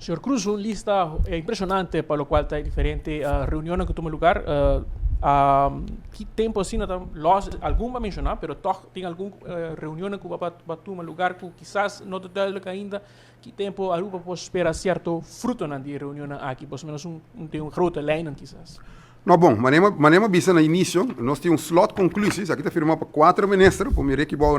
Señor Cruz, una lista impresionante para lo cual hay diferentes reuniones que toman lugar. ¿Qué tiempo así algún va a mencionar, pero todos tienen alguna reunión que va a tomar lugar que quizás no te da ainda que tempo a Aruba pode esperar certo fruto na reunião aqui, pelo menos tem grote lijnen quizás. No, bom, manema bisa na início, nós temos slot conclusies, aqui está firmado para 4 ministros, para mim que bom,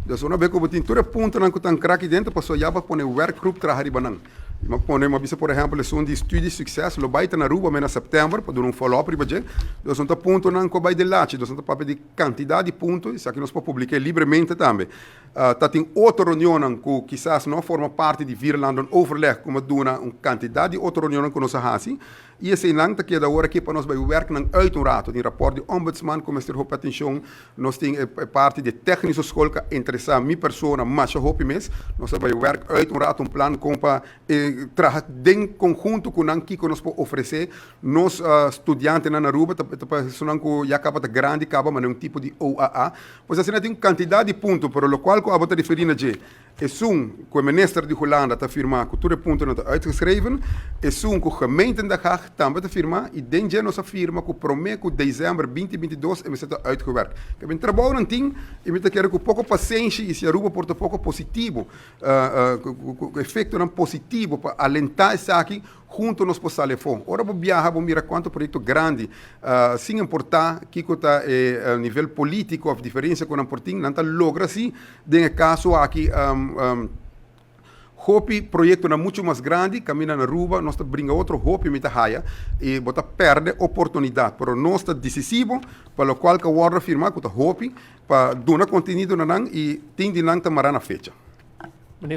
dus uma vez que eu tenho todo ponto na que está aqui dentro, para só já para pôr workgroup trabalhar banang. Mas ponemos bisa, por exemplo, lesson de estudo de sucesso, lo baita na Aruba, em setembro, para dar follow-up para você. Dus não ponto na que vai de lá, dus não para de quantidade de pontos, isso aqui nós podemos publicar livremente também. Tá tem outra reunião que quizás não forma parte de Virland, um overleg, como duna uma quantidade de outra reunião que nós fazemos. E esse lang que da hora que para nós vai werk nang uit rato, die rapport de ombudsman, como Mr. Hope atenção, nós tem parte de técnico escola que interessa minha pessoa, mas eu hope mes, nós vai werk uit rato plan com para trabalhar conjunto com nang que nós pode oferecer, nós estudiantes na Aruba, para sonang ko já acaba grande, acaba mas tipo de OAA, pois assim tem quantidade de pontos, para o qual que a bota referir na je. É que o ministro de Holanda está firmando que todo ponto não está uitgeschreven, é que o gemeente da Haag também está firmando, e dentro nossa firma que promete que dezembro 2022 é está uitgewerkt. Ik heb een trabalho não tem, e me quero que pouco paciência e se Aruba porta pouco positivo, efeito não positivo para alentar isso aqui junto nos posales fom. Ora vou viajar, vou mirar quanto projeto grande, sem importar que está a nível político, a diferença com a portinho, não está logra assim, de caso aqui Hopi projeto é muito mais grande, caminha na Aruba, nós brinca outro Hopi mita haia e bota perde oportunidade, pero nós está decisivo para o qual que a Warner firma com o Hopi para dar conteúdo na nang e tem de nang tamarana fecha.